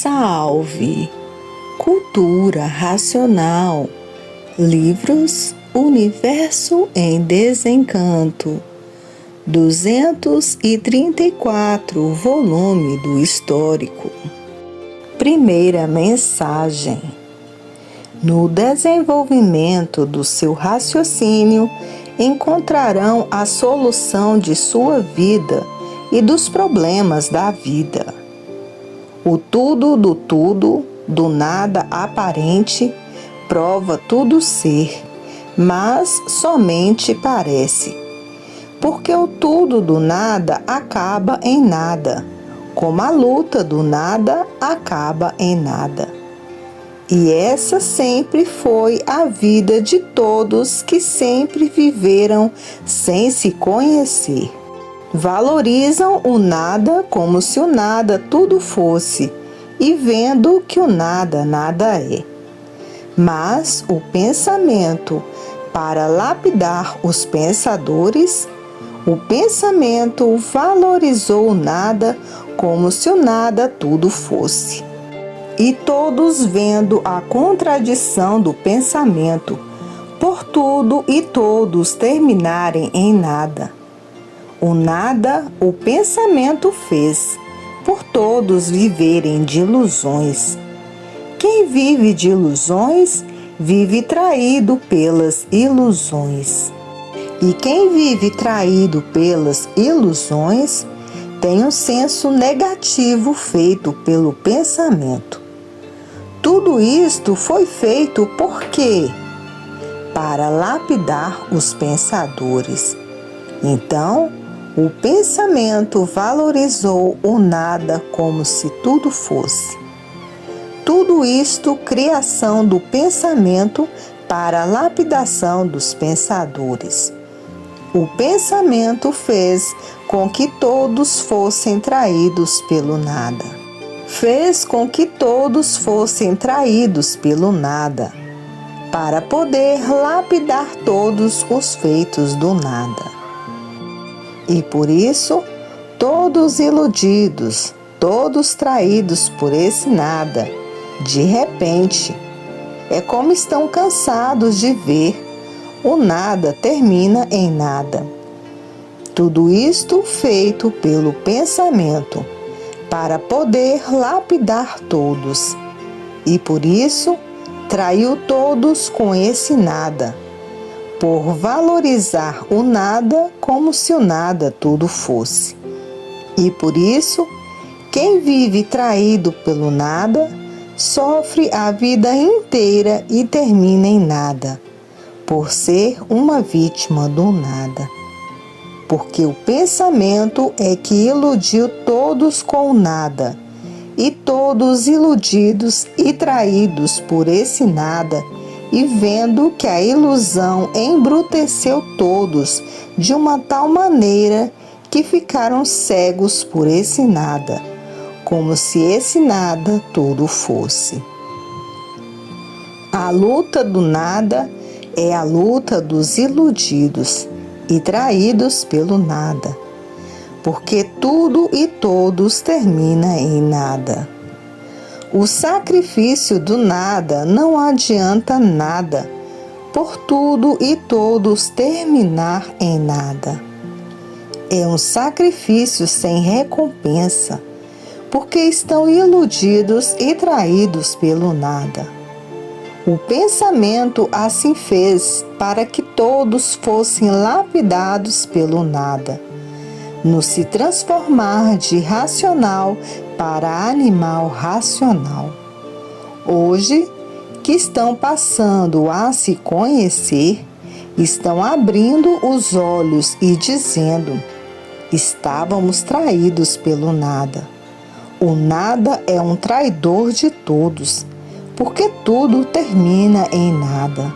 Salve! Cultura racional. Livros Universo em Desencanto. 234, volume do Histórico. Primeira mensagem. No desenvolvimento do seu raciocínio, encontrarão a solução de sua vida e dos problemas da vida. O tudo, do nada aparente, prova tudo ser, mas somente parece. Porque o tudo do nada acaba em nada, como a luta do nada acaba em nada. E essa sempre foi a vida de todos que sempre viveram sem se conhecer. Valorizam o nada como se o nada tudo fosse, e vendo que o nada nada é. Mas o pensamento, para lapidar os pensadores, o pensamento valorizou o nada como se o nada tudo fosse. E todos, vendo a contradição do pensamento, por tudo e todos terminarem em nada. O nada o pensamento fez, por todos viverem de ilusões. Quem vive de ilusões, vive traído pelas ilusões. E quem vive traído pelas ilusões, tem um senso negativo feito pelo pensamento. Tudo isto foi feito por quê? Para lapidar os pensadores. Então, o pensamento valorizou o nada como se tudo fosse. Tudo isto, criação do pensamento para a lapidação dos pensadores. O pensamento fez com que todos fossem traídos pelo nada. Fez com que todos fossem traídos pelo nada, para poder lapidar todos os feitos do nada. E por isso, todos iludidos, todos traídos por esse nada, de repente, é como estão cansados de ver, o nada termina em nada. Tudo isto feito pelo pensamento, para poder lapidar todos, e por isso traiu todos com esse nada, por valorizar o nada como se o nada tudo fosse. E por isso, quem vive traído pelo nada, sofre a vida inteira e termina em nada, por ser uma vítima do nada. Porque o pensamento é que iludiu todos com o nada, e todos iludidos e traídos por esse nada, e vendo que a ilusão embruteceu todos de uma tal maneira que ficaram cegos por esse nada, como se esse nada tudo fosse. A luta do nada é a luta dos iludidos e traídos pelo nada, porque tudo e todos termina em nada. O sacrifício do nada não adianta nada, por tudo e todos terminar em nada. É um sacrifício sem recompensa, porque estão iludidos e traídos pelo nada. O pensamento assim fez para que todos fossem lapidados pelo nada, no se transformar de racional para animal racional. Hoje, que estão passando a se conhecer, estão abrindo os olhos e dizendo: estávamos traídos pelo nada. O nada é um traidor de todos, porque tudo termina em nada.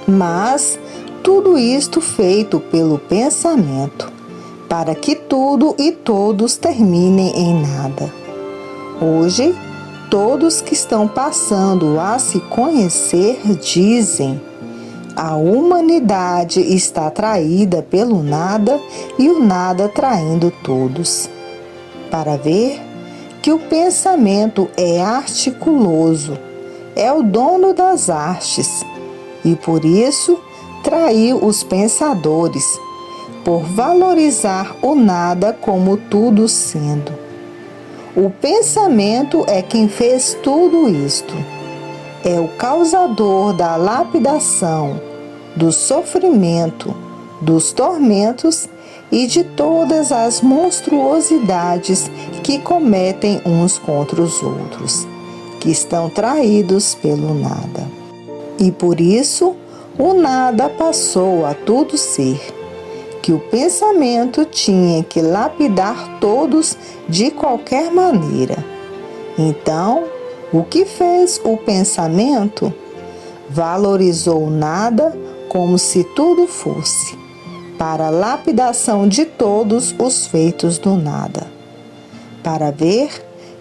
Mas tudo isto feito pelo pensamento, para que tudo e todos terminem em nada. Hoje, todos que estão passando a se conhecer dizem: a humanidade está traída pelo nada e o nada traindo todos. Para ver que o pensamento é articuloso, é o dono das artes, e por isso traiu os pensadores, por valorizar o nada como tudo sendo. O pensamento é quem fez tudo isto. É o causador da lapidação, do sofrimento, dos tormentos e de todas as monstruosidades que cometem uns contra os outros, que estão traídos pelo nada. E por isso o nada passou a tudo ser, que o pensamento tinha que lapidar todos de qualquer maneira. Então, o que fez o pensamento? Valorizou o nada como se tudo fosse, para a lapidação de todos os feitos do nada, para ver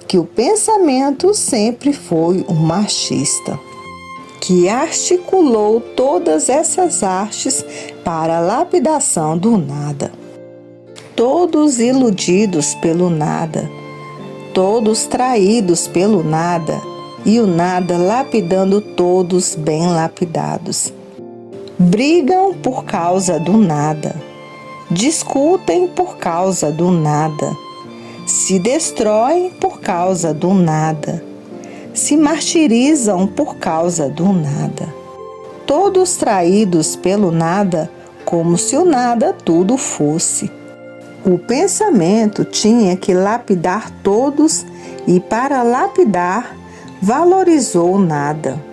que o pensamento sempre foi um machista, que articulou todas essas artes para a lapidação do nada. Todos iludidos pelo nada, todos traídos pelo nada, e o nada lapidando todos bem lapidados. Brigam por causa do nada, discutem por causa do nada, se destroem por causa do nada, se martirizam por causa do nada. Todos traídos pelo nada, como se o nada tudo fosse. O pensamento tinha que lapidar todos e, para lapidar, valorizou o nada.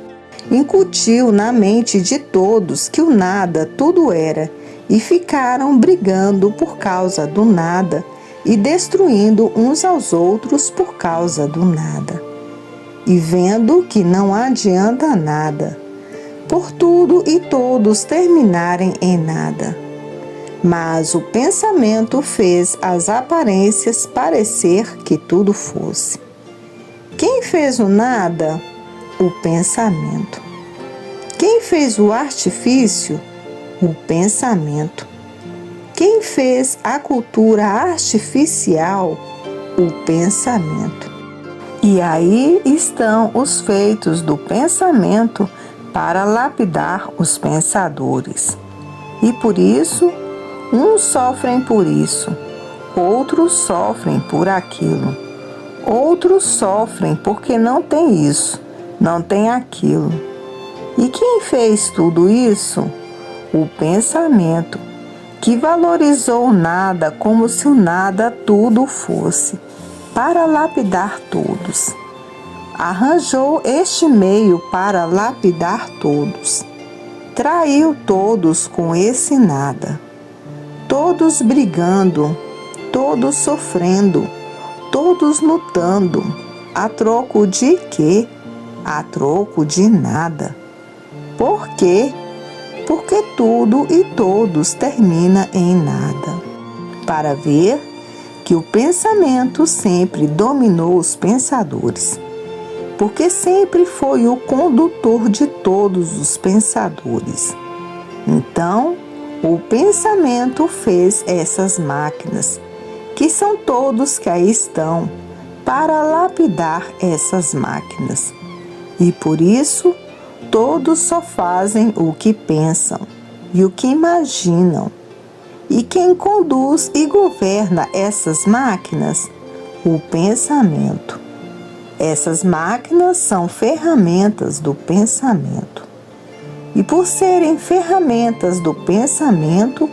Incutiu na mente de todos que o nada tudo era e ficaram brigando por causa do nada e destruindo uns aos outros por causa do nada. E vendo que não adianta nada, por tudo e todos terminarem em nada. Mas o pensamento fez as aparências parecer que tudo fosse. Quem fez o nada? O pensamento. Quem fez o artifício? O pensamento. Quem fez a cultura artificial? O pensamento. E aí estão os feitos do pensamento para lapidar os pensadores. E por isso, uns sofrem por isso, outros sofrem por aquilo. Outros sofrem porque não tem isso, não tem aquilo. E quem fez tudo isso? O pensamento, que valorizou o nada como se o nada tudo fosse, para lapidar todos. Arranjou este meio para lapidar todos. Traiu todos com esse nada. Todos brigando, todos sofrendo, todos lutando. A troco de quê? A troco de nada. Por quê? Porque tudo e todos termina em nada. Para ver que o pensamento sempre dominou os pensadores, porque sempre foi o condutor de todos os pensadores. Então, o pensamento fez essas máquinas, que são todos que aí estão, para lapidar essas máquinas. E por isso, todos só fazem o que pensam e o que imaginam. E quem conduz e governa essas máquinas? O pensamento. Essas máquinas são ferramentas do pensamento. E por serem ferramentas do pensamento,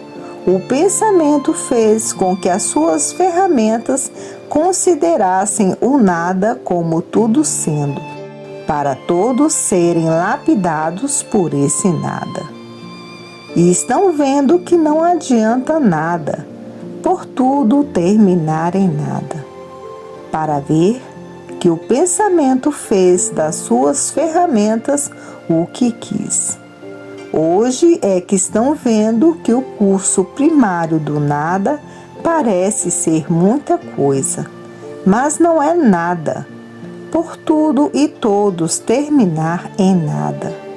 o pensamento fez com que as suas ferramentas considerassem o nada como tudo sendo, para todos serem lapidados por esse nada. E estão vendo que não adianta nada, por tudo terminar em nada, para ver que o pensamento fez das suas ferramentas o que quis. Hoje é que estão vendo que o curso primário do nada parece ser muita coisa, mas não é nada, por tudo e todos terminar em nada.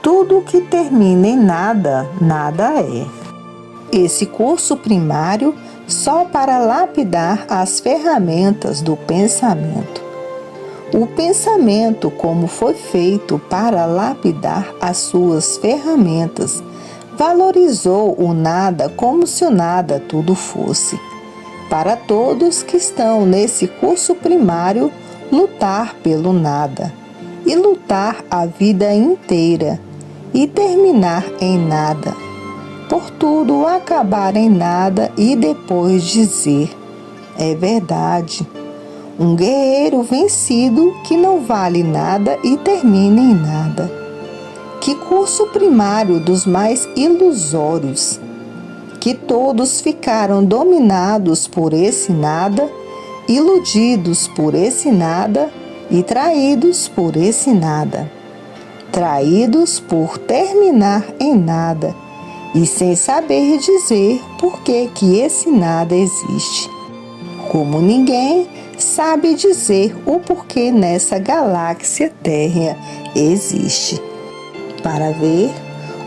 Tudo que termina em nada, nada é. Esse curso primário só para lapidar as ferramentas do pensamento. O pensamento, como foi feito para lapidar as suas ferramentas, valorizou o nada como se o nada tudo fosse. Para todos que estão nesse curso primário, lutar pelo nada, e lutar a vida inteira, e terminar em nada, por tudo acabar em nada e depois dizer: é verdade. Um guerreiro vencido que não vale nada e termina em nada. Que curso primário dos mais ilusórios, que todos ficaram dominados por esse nada, iludidos por esse nada e traídos por esse nada. Traídos por terminar em nada e sem saber dizer por que esse nada existe. Como ninguém sabe dizer o porquê nessa galáxia Terra existe. Para ver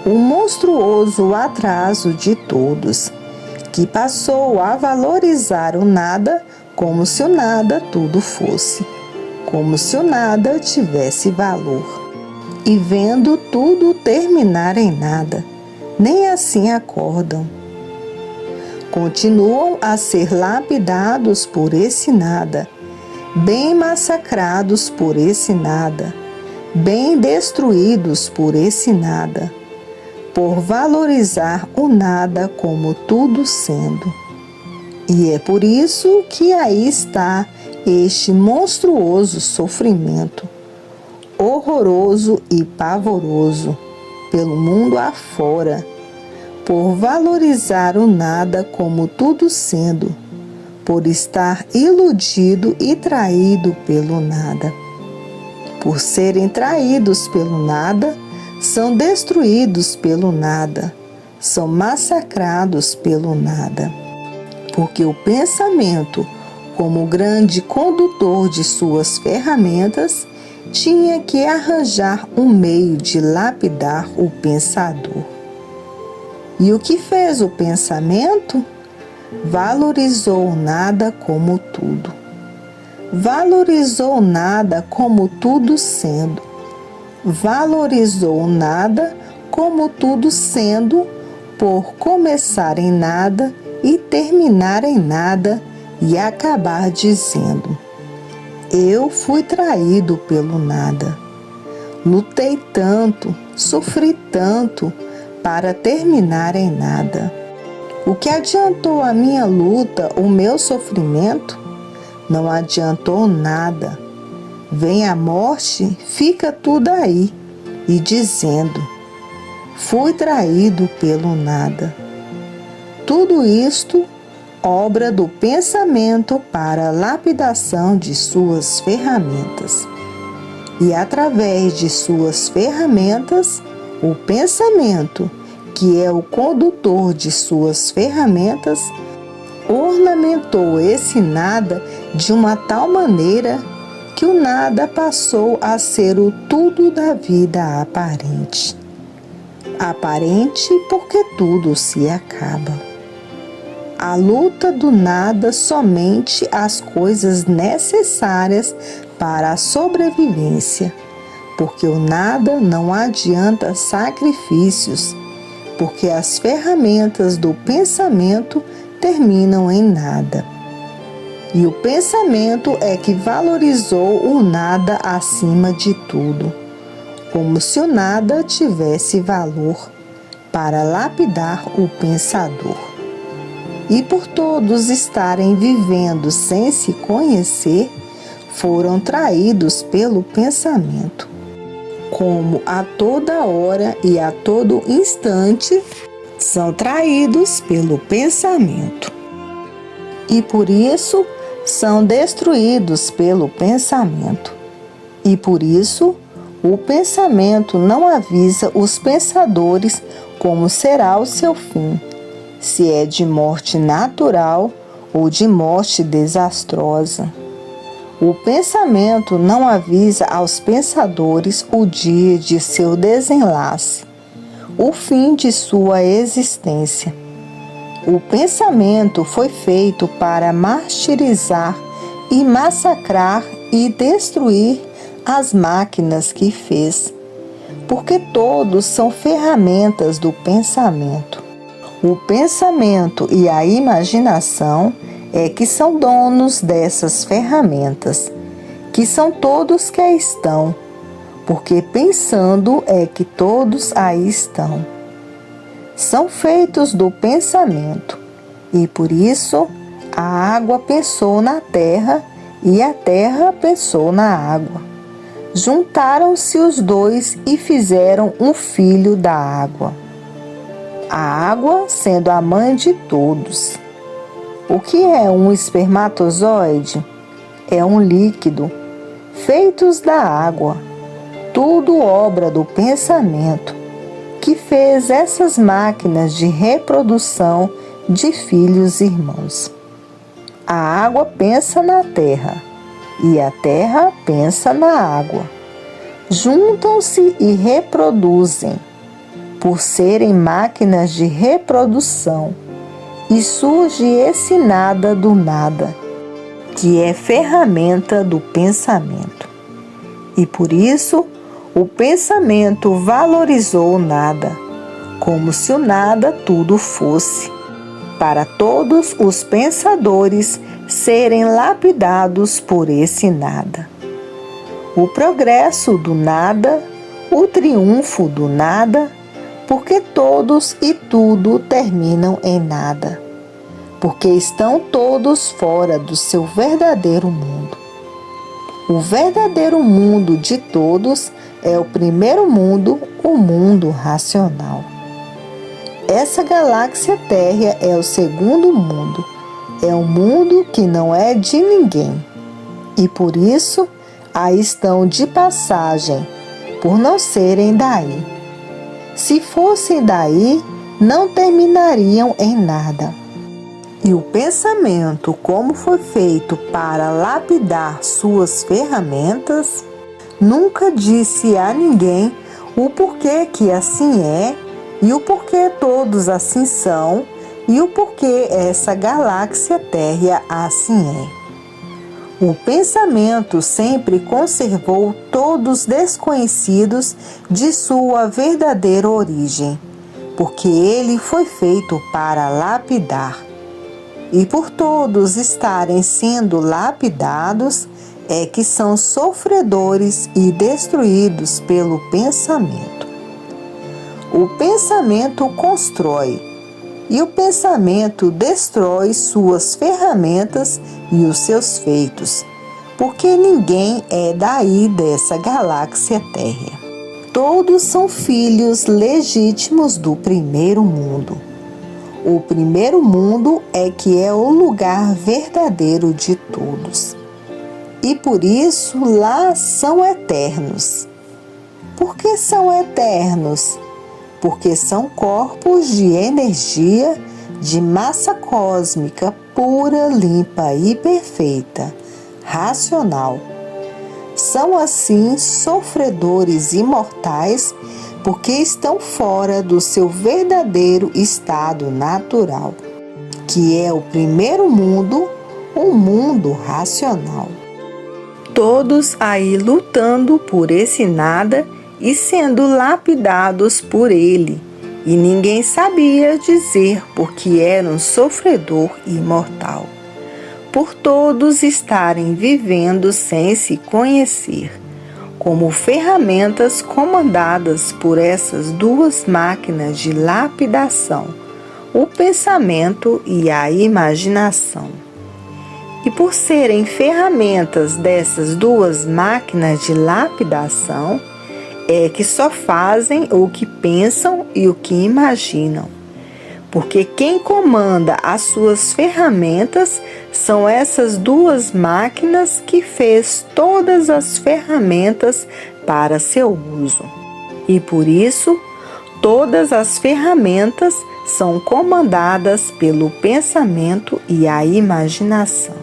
o monstruoso atraso de todos, que passou a valorizar o nada como se o nada tudo fosse, como se o nada tivesse valor. E vendo tudo terminar em nada, nem assim acordam. Continuam a ser lapidados por esse nada, bem massacrados por esse nada, bem destruídos por esse nada, por valorizar o nada como tudo sendo. E é por isso que aí está este monstruoso sofrimento, horroroso e pavoroso, pelo mundo afora, por valorizar o nada como tudo sendo, por estar iludido e traído pelo nada. Por serem traídos pelo nada, são destruídos pelo nada, são massacrados pelo nada. Porque o pensamento, como grande condutor de suas ferramentas, tinha que arranjar um meio de lapidar o pensador. E o que fez o pensamento? Valorizou o nada como tudo. Valorizou o nada como tudo sendo. Valorizou o nada como tudo sendo, por começar em nada e terminar em nada e acabar dizendo: eu fui traído pelo nada. Lutei tanto, sofri tanto para terminar em nada. O que adiantou a minha luta, o meu sofrimento? Não adiantou nada. Vem a morte, fica tudo aí, e dizendo: fui traído pelo nada. Tudo isto, obra do pensamento para a lapidação de suas ferramentas. E através de suas ferramentas, o pensamento, que é o condutor de suas ferramentas, ornamentou esse nada de uma tal maneira que o nada passou a ser o tudo da vida aparente. Aparente porque tudo se acaba. A luta do nada somente as coisas necessárias para a sobrevivência, porque o nada não adianta sacrifícios, porque as ferramentas do pensamento terminam em nada. E o pensamento é que valorizou o nada acima de tudo, como se o nada tivesse valor para lapidar o pensador. E por todos estarem vivendo sem se conhecer, foram traídos pelo pensamento, como a toda hora e a todo instante são traídos pelo pensamento. E por isso são destruídos pelo pensamento. E por isso o pensamento não avisa os pensadores como será o seu fim, se é de morte natural ou de morte desastrosa. O pensamento não avisa aos pensadores o dia de seu desenlace, o fim de sua existência. O pensamento foi feito para martirizar e massacrar e destruir as máquinas que fez, porque todos são ferramentas do pensamento. O pensamento e a imaginação é que são donos dessas ferramentas, que são todos que aí estão, porque pensando é que todos aí estão. São feitos do pensamento, e por isso a água pensou na terra e a terra pensou na água. Juntaram-se os dois e fizeram um filho da água. A água sendo a mãe de todos. O que é um espermatozoide? É um líquido, feitos da água, tudo obra do pensamento, que fez essas máquinas de reprodução de filhos e irmãos. A água pensa na terra, e a terra pensa na água. Juntam-se e reproduzem, por serem máquinas de reprodução, e surge esse nada do nada, que é ferramenta do pensamento. E por isso, o pensamento valorizou o nada, como se o nada tudo fosse, para todos os pensadores serem lapidados por esse nada. O progresso do nada, o triunfo do nada, porque todos e tudo terminam em nada, porque estão todos fora do seu verdadeiro mundo. O verdadeiro mundo de todos é o primeiro mundo, o mundo racional. Essa galáxia térrea é o segundo mundo, é um mundo que não é de ninguém, e por isso aí estão de passagem, por não serem daí. Se fossem daí, não terminariam em nada. E o pensamento, como foi feito para lapidar suas ferramentas, nunca disse a ninguém o porquê que assim é, e o porquê todos assim são, e o porquê essa galáxia térrea assim é. O pensamento sempre conservou todos desconhecidos de sua verdadeira origem, porque ele foi feito para lapidar. E por todos estarem sendo lapidados, é que são sofredores e destruídos pelo pensamento. O pensamento constrói, e o pensamento destrói suas ferramentas e os seus feitos, porque ninguém é daí dessa galáxia térrea. Todos são filhos legítimos do primeiro mundo. O primeiro mundo é que é o lugar verdadeiro de todos. E por isso lá são eternos. Por que são eternos? Porque são corpos de energia, de massa cósmica pura, limpa e perfeita, racional. São assim sofredores imortais, porque estão fora do seu verdadeiro estado natural, que é o primeiro mundo, o mundo racional. Todos aí lutando por esse nada e sendo lapidados por ele, e ninguém sabia dizer porque era um sofredor imortal, por todos estarem vivendo sem se conhecer, como ferramentas comandadas por essas duas máquinas de lapidação, o pensamento e a imaginação. E por serem ferramentas dessas duas máquinas de lapidação, é que só fazem o que pensam e o que imaginam. Porque quem comanda as suas ferramentas são essas duas máquinas que fez todas as ferramentas para seu uso. E por isso, todas as ferramentas são comandadas pelo pensamento e a imaginação.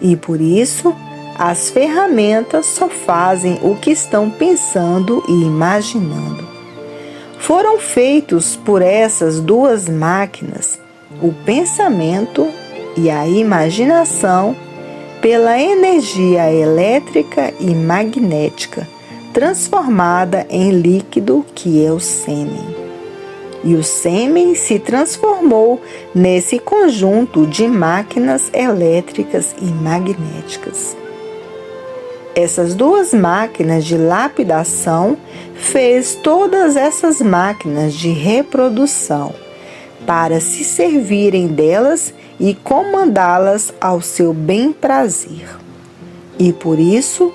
E por isso, as ferramentas só fazem o que estão pensando e imaginando. Foram feitos por essas duas máquinas, o pensamento e a imaginação pela energia elétrica e magnética transformada em líquido que é o sêmen. E o sêmen se transformou nesse conjunto de máquinas elétricas e magnéticas. Essas duas máquinas de lapidação fez todas essas máquinas de reprodução para se servirem delas e comandá-las ao seu bem-prazer. E por isso,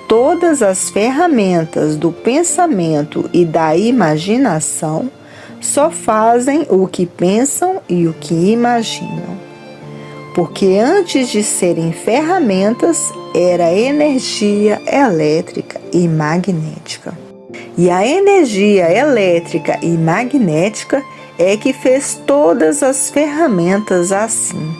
todas as ferramentas do pensamento e da imaginação só fazem o que pensam e o que imaginam. Porque antes de serem ferramentas, era energia elétrica e magnética. E a energia elétrica e magnética é que fez todas as ferramentas assim.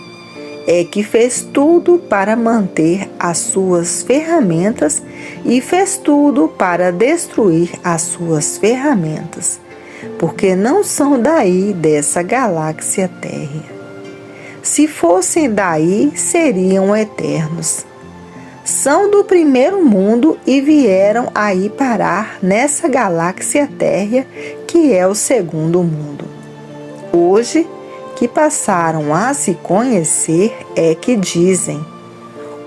É que fez tudo para manter as suas ferramentas e fez tudo para destruir as suas ferramentas, porque não são daí dessa galáxia térrea. Se fossem daí, seriam eternos. São do primeiro mundo e vieram aí parar nessa galáxia térrea que é o segundo mundo. Hoje, que passaram a se conhecer, é que dizem: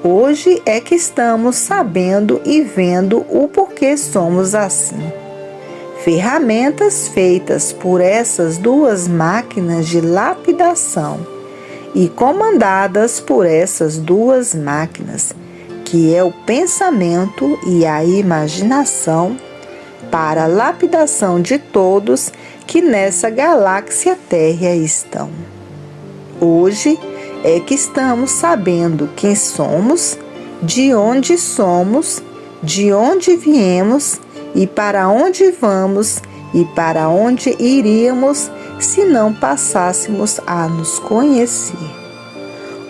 hoje é que estamos sabendo e vendo o porquê somos assim. Ferramentas feitas por essas duas máquinas de lapidação e comandadas por essas duas máquinas, que é o pensamento e a imaginação, para a lapidação de todos que nessa galáxia térrea estão. Hoje é que estamos sabendo quem somos, de onde viemos e para onde vamos e para onde iríamos se não passássemos a nos conhecer.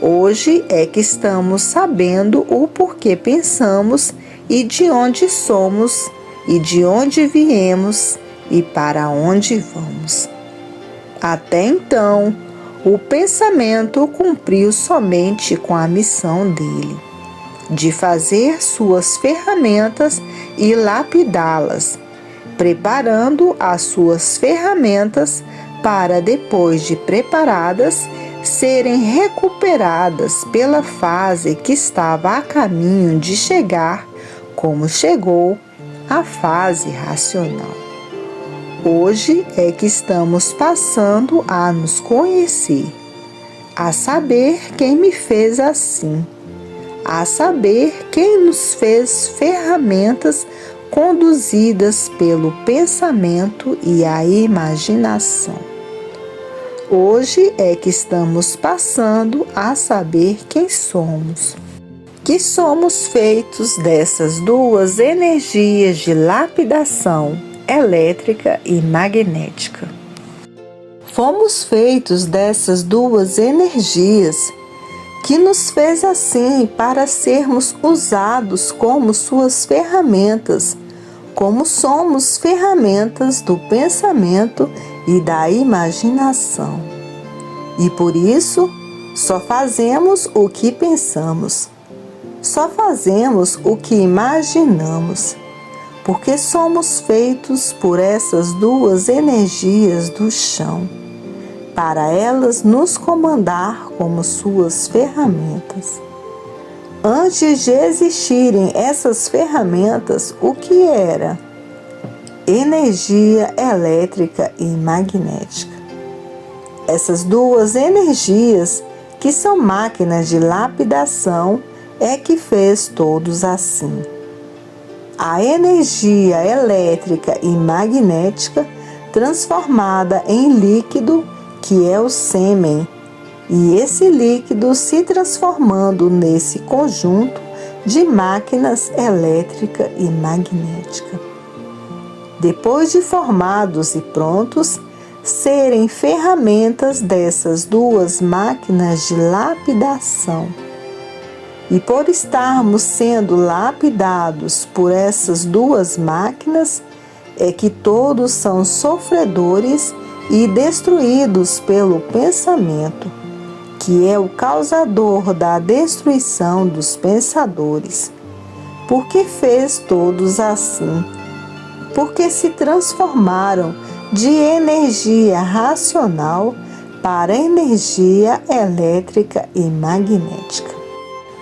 Hoje é que estamos sabendo o porquê pensamos e de onde somos e de onde viemos e para onde vamos. Até então, o pensamento cumpriu somente com a missão dele, de fazer suas ferramentas e lapidá-las, preparando as suas ferramentas para, depois de preparadas, serem recuperadas pela fase que estava a caminho de chegar, como chegou, a fase racional. Hoje é que estamos passando a nos conhecer, a saber quem me fez assim, a saber quem nos fez ferramentas conduzidas pelo pensamento e a imaginação. Hoje é que estamos passando a saber quem somos, que somos feitos dessas duas energias de lapidação elétrica e magnética. Fomos feitos dessas duas energias que nos fez assim para sermos usados como suas ferramentas, como somos ferramentas do pensamento e da imaginação. E por isso, só fazemos o que pensamos, só fazemos o que imaginamos, porque somos feitos por essas duas energias do chão, para elas nos comandar como suas ferramentas. Antes de existirem essas ferramentas, o que era? Energia elétrica e magnética. Essas duas energias, que são máquinas de lapidação, é que fez todos assim. A energia elétrica e magnética transformada em líquido, que é o sêmen, e esse líquido se transformando nesse conjunto de máquinas elétrica e magnética. Depois de formados e prontos, serem ferramentas dessas duas máquinas de lapidação. E por estarmos sendo lapidados por essas duas máquinas, é que todos são sofredores e destruídos pelo pensamento, que é o causador da destruição dos pensadores. Porque fez todos assim? Porque se transformaram de energia racional para energia elétrica e magnética.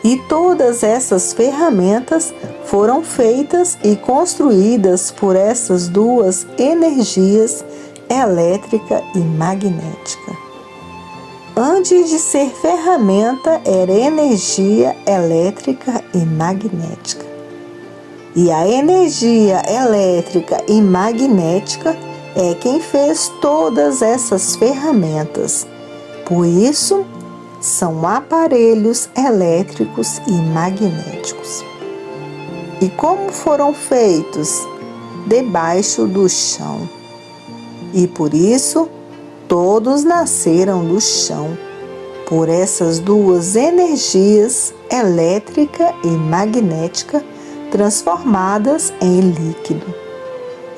E todas essas ferramentas foram feitas e construídas por essas duas energias, elétrica e magnética. Antes de ser ferramenta, era energia elétrica e magnética. E a energia elétrica e magnética é quem fez todas essas ferramentas. Por isso, são aparelhos elétricos e magnéticos. E como foram feitos? Debaixo do chão. E por isso, todos nasceram do chão, por essas duas energias, elétrica e magnética, transformadas em líquido.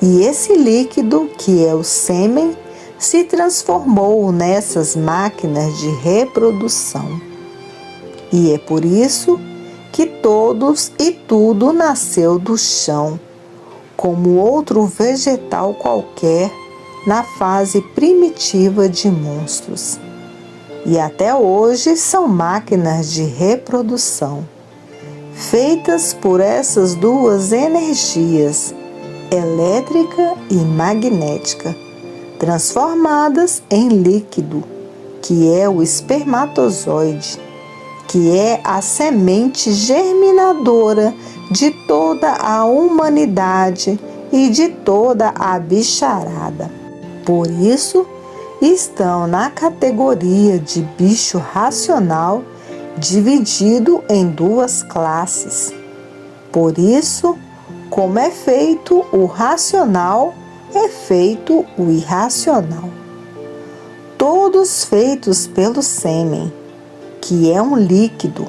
E esse líquido, que é o sêmen, se transformou nessas máquinas de reprodução. E é por isso que todos e tudo nasceu do chão, como outro vegetal qualquer na fase primitiva de monstros. E até hoje são máquinas de reprodução, feitas por essas duas energias, elétrica e magnética, transformadas em líquido, que é o espermatozoide, que é a semente germinadora de toda a humanidade e de toda a bicharada. Por isso, estão na categoria de bicho racional, dividido em duas classes. Por isso, como é feito o racional, é feito o irracional. Todos feitos pelo sêmen, que é um líquido,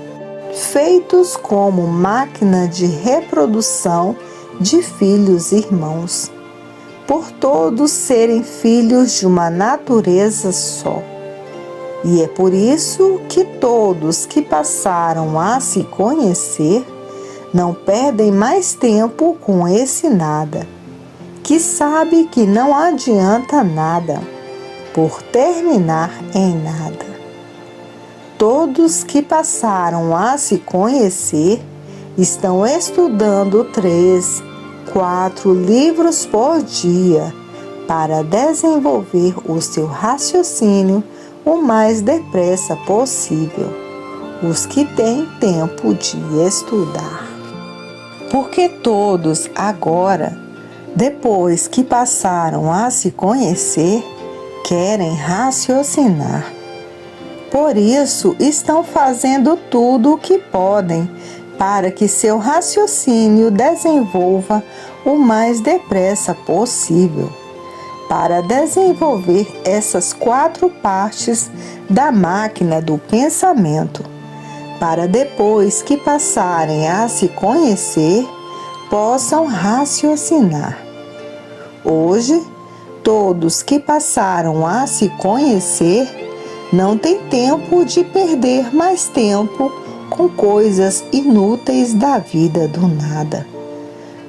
feitos como máquina de reprodução de filhos irmãos, por todos serem filhos de uma natureza só. E é por isso que todos que passaram a se conhecer não perdem mais tempo com esse nada, que sabe que não adianta nada, por terminar em nada. Todos que passaram a se conhecer estão estudando 3, 4 livros por dia para desenvolver o seu raciocínio o mais depressa possível, os que têm tempo de estudar. Porque todos agora, depois que passaram a se conhecer, querem raciocinar. Por isso, estão fazendo tudo o que podem para que seu raciocínio desenvolva o mais depressa possível, para desenvolver essas 4 partes da máquina do pensamento, para depois que passarem a se conhecer, possam raciocinar. Hoje, todos que passaram a se conhecer não têm tempo de perder mais tempo com coisas inúteis da vida do nada,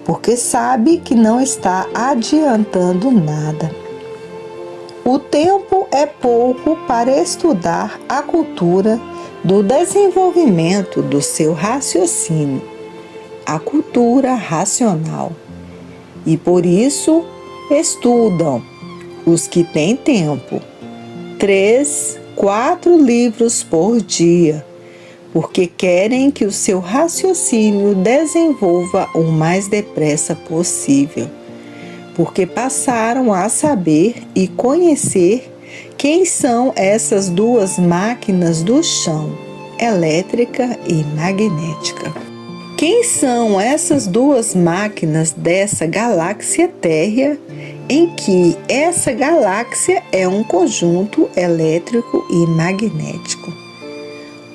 porque sabe que não está adiantando nada. O tempo é pouco para estudar a cultura do desenvolvimento do seu raciocínio, a cultura racional. E por isso estudam os que têm tempo, 3, 4 livros por dia, porque querem que o seu raciocínio desenvolva o mais depressa possível, porque passaram a saber e conhecer quem são essas duas máquinas do chão, elétrica e magnética. Quem são essas duas máquinas dessa galáxia térrea, em que essa galáxia é um conjunto elétrico e magnético?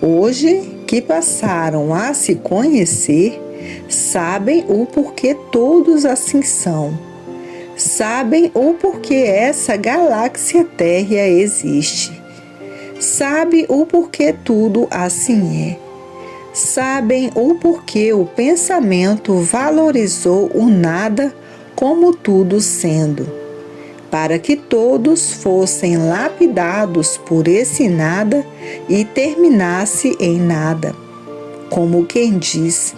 Hoje, que passaram a se conhecer, sabem o porquê todos assim são. Sabem o porquê essa galáxia térrea existe. Sabe o porquê tudo assim é. Sabem o porquê o pensamento valorizou o nada como tudo sendo, para que todos fossem lapidados por esse nada e terminasse em nada. Como quem diz,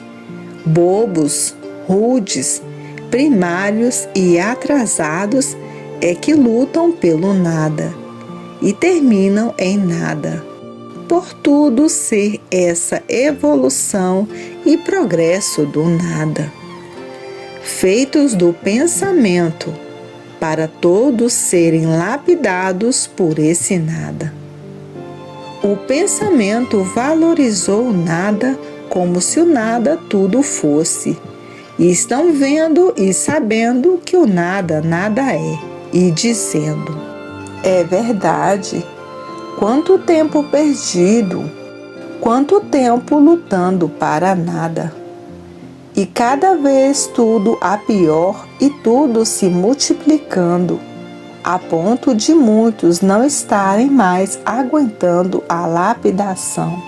bobos, rudes, primários e atrasados é que lutam pelo nada e terminam em nada. Por tudo ser essa evolução e progresso do nada. Feitos do pensamento, para todos serem lapidados por esse nada. O pensamento valorizou o nada como se o nada tudo fosse, e estão vendo e sabendo que o nada nada é, e dizendo: é verdade. Quanto tempo perdido, quanto tempo lutando para nada. E cada vez tudo a pior e tudo se multiplicando, a ponto de muitos não estarem mais aguentando a lapidação.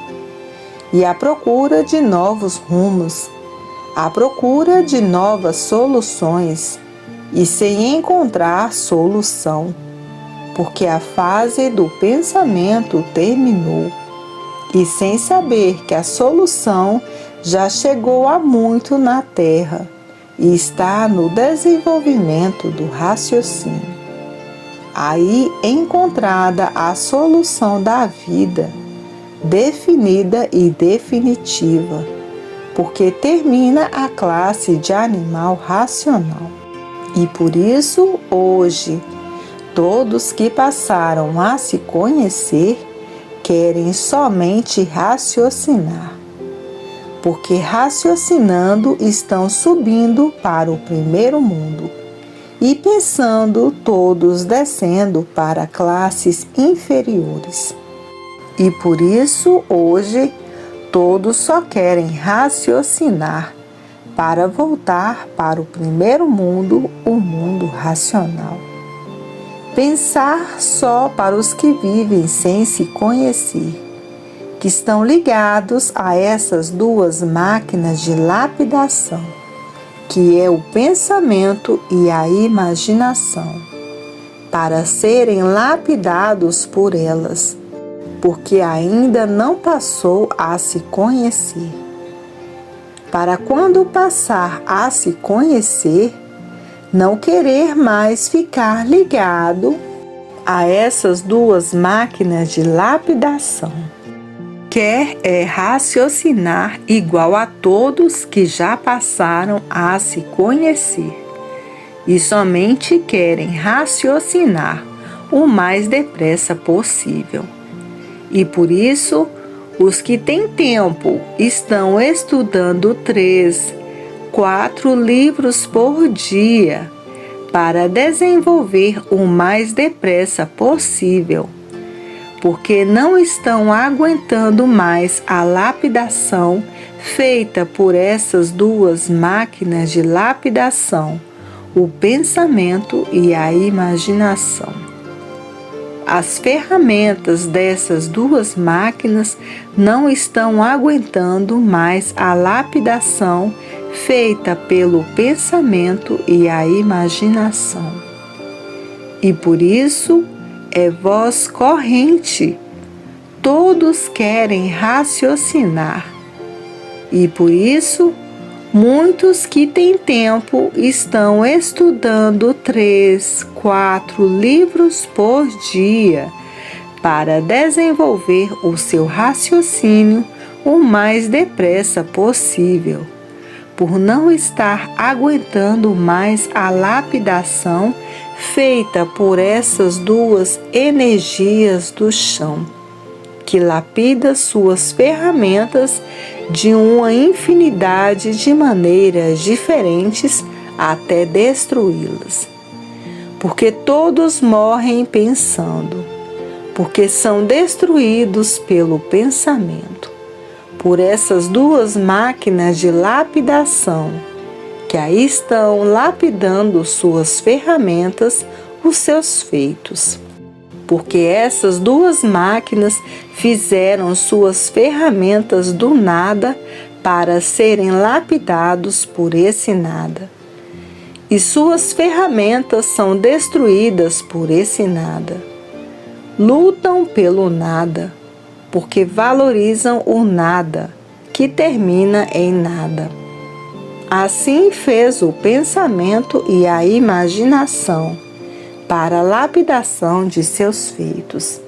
E à procura de novos rumos, à procura de novas soluções, e sem encontrar solução. Porque a fase do pensamento terminou, e sem saber que a solução já chegou há muito na Terra e está no desenvolvimento do raciocínio. Aí encontrada a solução da vida, definida e definitiva, porque termina a classe de animal racional. E por isso, hoje, todos que passaram a se conhecer querem somente raciocinar, porque raciocinando estão subindo para o primeiro mundo e pensando todos descendo para classes inferiores. E por isso hoje todos só querem raciocinar para voltar para o primeiro mundo, o mundo racional. Pensar só para os que vivem sem se conhecer, que estão ligados a essas duas máquinas de lapidação, que é o pensamento e a imaginação, para serem lapidados por elas, porque ainda não passou a se conhecer. Para quando passar a se conhecer, não querer mais ficar ligado a essas duas máquinas de lapidação. Quer raciocinar igual a todos que já passaram a se conhecer e somente querem raciocinar o mais depressa possível. E por isso, os que têm tempo estão estudando 3, 4 livros por dia para desenvolver o mais depressa possível, porque não estão aguentando mais a lapidação feita por essas duas máquinas de lapidação, o pensamento e a imaginação. As ferramentas dessas duas máquinas não estão aguentando mais a lapidação feita pelo pensamento e a imaginação. E por isso é voz corrente. Todos querem raciocinar. E por isso, muitos que têm tempo estão estudando 3, 4 livros por dia para desenvolver o seu raciocínio o mais depressa possível, por não estar aguentando mais a lapidação feita por essas duas energias do chão, que lapida suas ferramentas de uma infinidade de maneiras diferentes até destruí-las. Porque todos morrem pensando, porque são destruídos pelo pensamento, por essas duas máquinas de lapidação, que aí estão lapidando suas ferramentas, os seus feitos. Porque essas duas máquinas fizeram suas ferramentas do nada para serem lapidados por esse nada. E suas ferramentas são destruídas por esse nada. Lutam pelo nada, porque valorizam o nada, que termina em nada. Assim fez o pensamento e a imaginação, para a lapidação de seus feitos.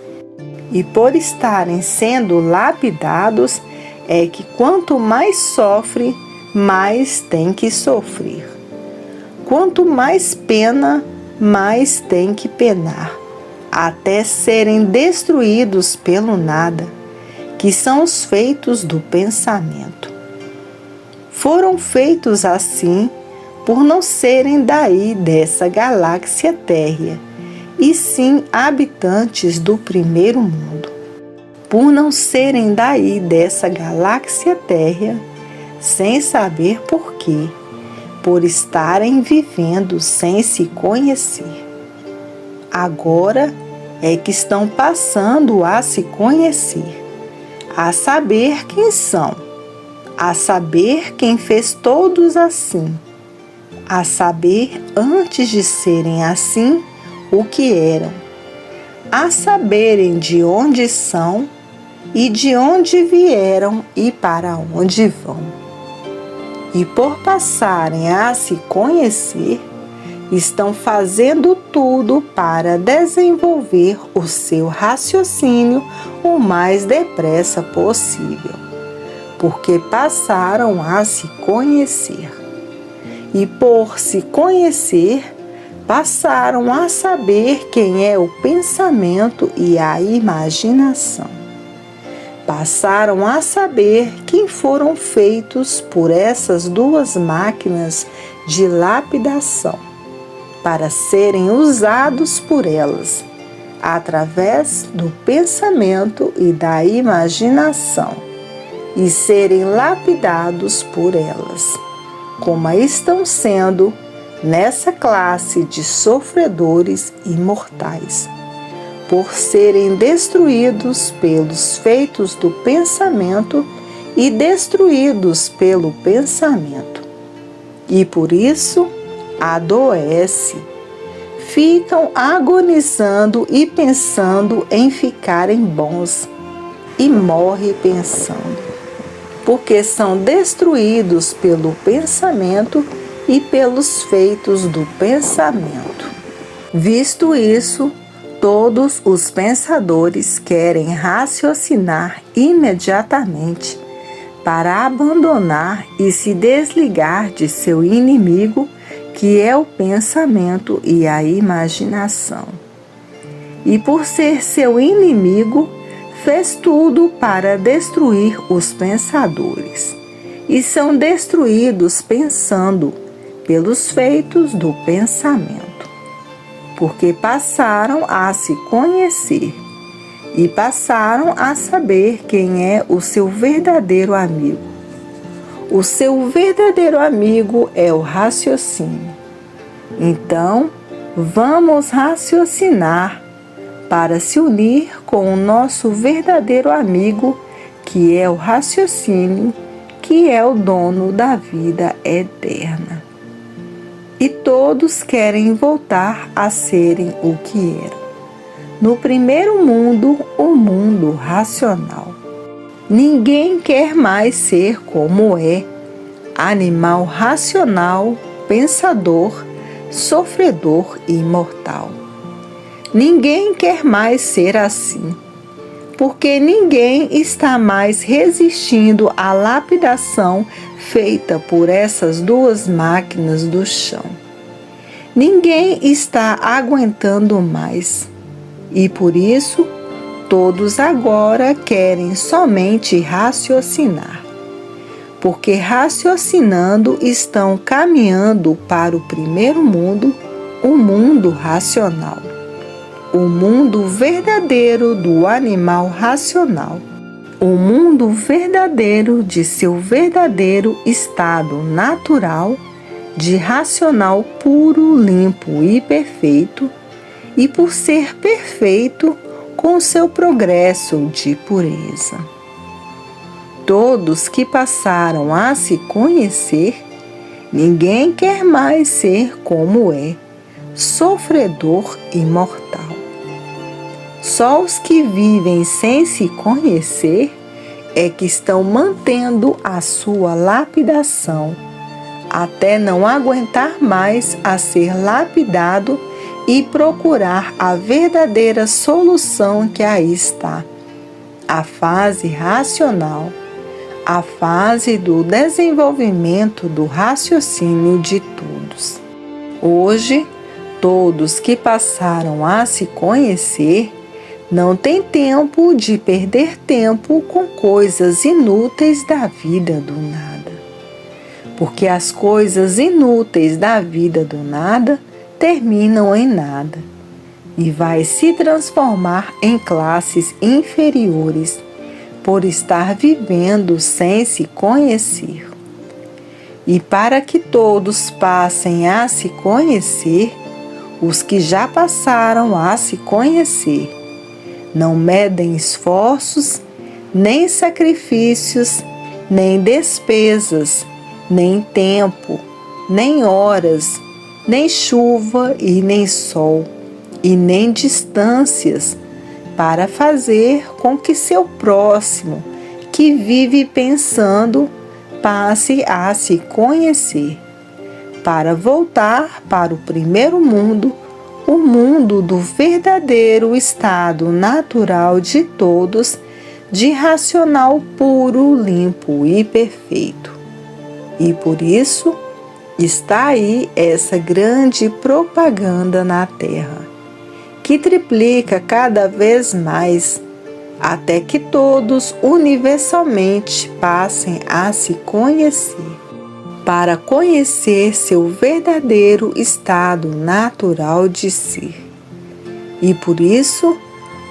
E por estarem sendo lapidados, é que quanto mais sofre, mais tem que sofrer. Quanto mais pena, mais tem que penar, até serem destruídos pelo nada, que são os feitos do pensamento. Foram feitos assim por não serem daí dessa galáxia térrea, e sim habitantes do primeiro mundo. Por não serem daí dessa galáxia térrea, sem saber por quê, por estarem vivendo sem se conhecer. Agora é que estão passando a se conhecer, a saber quem são, a saber quem fez todos assim, a saber antes de serem assim o que eram, a saberem de onde são e de onde vieram e para onde vão. E por passarem a se conhecer, estão fazendo tudo para desenvolver o seu raciocínio o mais depressa possível, porque passaram a se conhecer. E por se conhecer, passaram a saber quem é o pensamento e a imaginação. Passaram a saber quem foram feitos por essas duas máquinas de lapidação, para serem usados por elas, através do pensamento e da imaginação, e serem lapidados por elas, como estão sendo nessa classe de sofredores imortais, por serem destruídos pelos feitos do pensamento e destruídos pelo pensamento. E por isso adoece, ficam agonizando e pensando em ficarem bons, e morre pensando, porque são destruídos pelo pensamento e pelos feitos do pensamento. Visto isso, todos os pensadores querem raciocinar imediatamente para abandonar e se desligar de seu inimigo, que é o pensamento e a imaginação. E por ser seu inimigo, fez tudo para destruir os pensadores, e são destruídos pensando pelos feitos do pensamento, porque passaram a se conhecer e passaram a saber quem é o seu verdadeiro amigo. O seu verdadeiro amigo é o raciocínio. Então, vamos raciocinar para se unir com o nosso verdadeiro amigo, que é o raciocínio, que é o dono da vida eterna. E todos querem voltar a serem o que eram. No primeiro mundo, o mundo racional. Ninguém quer mais ser como é, animal racional, pensador, sofredor e imortal. Ninguém quer mais ser assim, porque ninguém está mais resistindo à lapidação feita por essas duas máquinas do chão. Ninguém está aguentando mais, e por isso todos agora querem somente raciocinar, porque raciocinando estão caminhando para o primeiro mundo, o mundo racional. O mundo verdadeiro do animal racional, o mundo verdadeiro de seu verdadeiro estado natural, de racional puro, limpo e perfeito, e por ser perfeito com seu progresso de pureza. Todos que passaram a se conhecer, ninguém quer mais ser como é, sofredor e mortal. Só os que vivem sem se conhecer é que estão mantendo a sua lapidação, até não aguentar mais a ser lapidado e procurar a verdadeira solução que aí está, a fase racional, a fase do desenvolvimento do raciocínio de todos. Hoje, todos que passaram a se conhecer não têm tempo de perder tempo com coisas inúteis da vida do nada. Porque as coisas inúteis da vida do nada terminam em nada e vai se transformar em classes inferiores por estar vivendo sem se conhecer. E para que todos passem a se conhecer, os que já passaram a se conhecer não medem esforços, nem sacrifícios, nem despesas, nem tempo, nem horas, nem chuva e nem sol, e nem distâncias, para fazer com que seu próximo, que vive pensando, passe a se conhecer, para voltar para o primeiro mundo, o mundo do verdadeiro estado natural de todos, de racional puro, limpo e perfeito. E por isso está aí essa grande propaganda na Terra, que triplica cada vez mais, até que todos universalmente passem a se conhecer, para conhecer seu verdadeiro estado natural de ser. E por isso,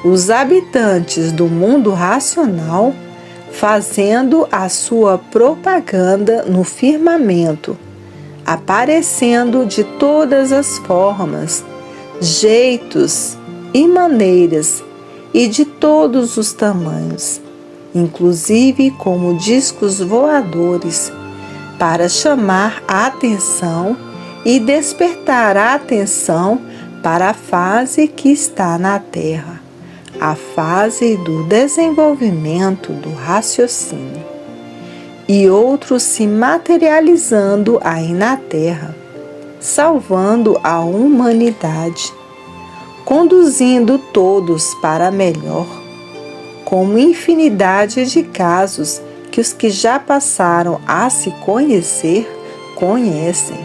os habitantes do mundo racional, fazendo a sua propaganda no firmamento, aparecendo de todas as formas, jeitos e maneiras e de todos os tamanhos, inclusive como discos voadores, para chamar a atenção e despertar a atenção para a fase que está na Terra, a fase do desenvolvimento do raciocínio, e outros se materializando aí na Terra, salvando a humanidade, conduzindo todos para melhor, como infinidade de casos que os que já passaram a se conhecer conhecem.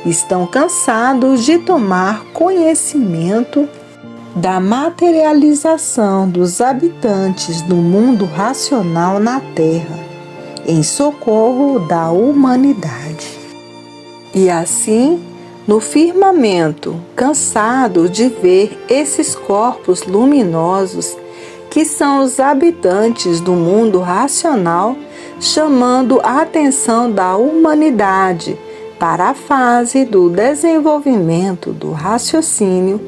Estão cansados de tomar conhecimento da materialização dos habitantes do mundo racional na Terra, em socorro da humanidade. E assim, no firmamento, cansado de ver esses corpos luminosos que são os habitantes do mundo racional, chamando a atenção da humanidade para a fase do desenvolvimento do raciocínio,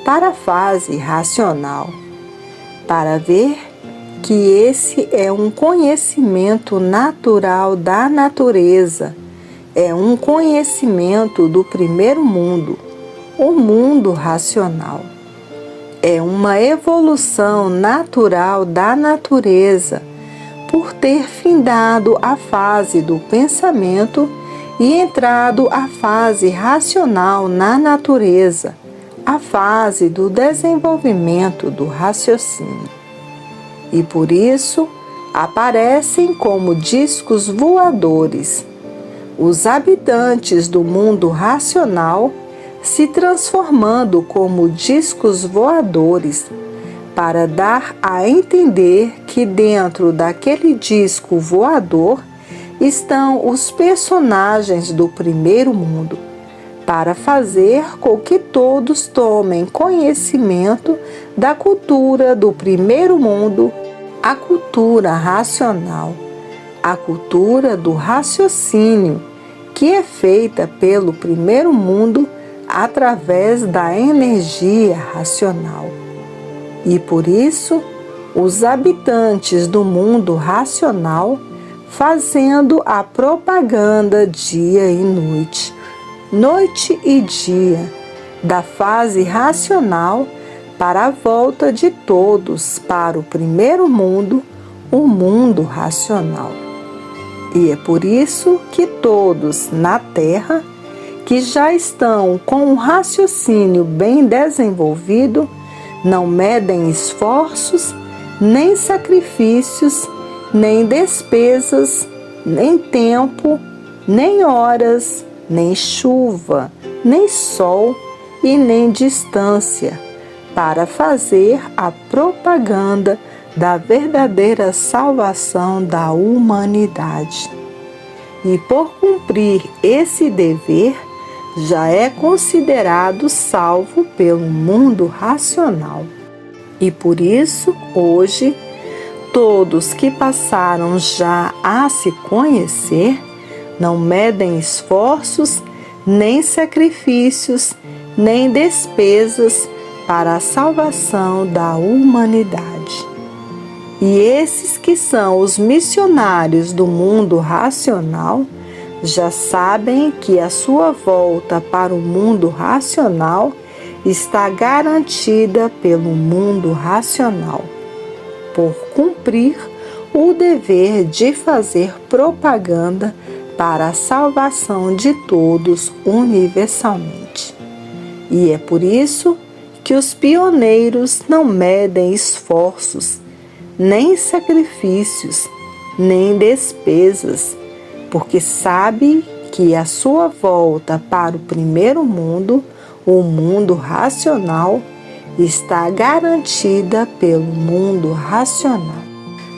para a fase racional, para ver que esse é um conhecimento natural da natureza, é um conhecimento do primeiro mundo, o mundo racional. É uma evolução natural da natureza, por ter findado a fase do pensamento e entrado a fase racional na natureza, a fase do desenvolvimento do raciocínio. E por isso aparecem como discos voadores. Os habitantes do mundo racional se transformando como discos voadores, para dar a entender que dentro daquele disco voador estão os personagens do primeiro mundo, para fazer com que todos tomem conhecimento da cultura do primeiro mundo, a cultura racional, a cultura do raciocínio, que é feita pelo primeiro mundo através da energia racional. E por isso, os habitantes do mundo racional fazendo a propaganda dia e noite e dia, da fase racional para a volta de todos para o primeiro mundo, o mundo racional. E é por isso que todos na Terra, que já estão com um raciocínio bem desenvolvido, não medem esforços, nem sacrifícios, nem despesas, nem tempo, nem horas, nem chuva, nem sol e nem distância, para fazer a propaganda da verdadeira salvação da humanidade. E por cumprir esse dever, já é considerado salvo pelo mundo racional. E por isso, hoje, todos que passaram já a se conhecer, não medem esforços, nem sacrifícios, nem despesas para a salvação da humanidade. E esses que são os missionários do mundo racional, já sabem que a sua volta para o mundo racional está garantida pelo mundo racional, por cumprir o dever de fazer propaganda para a salvação de todos universalmente. E é por isso que os pioneiros não medem esforços, nem sacrifícios, nem despesas, porque sabe que a sua volta para o primeiro mundo, o mundo racional, está garantida pelo mundo racional.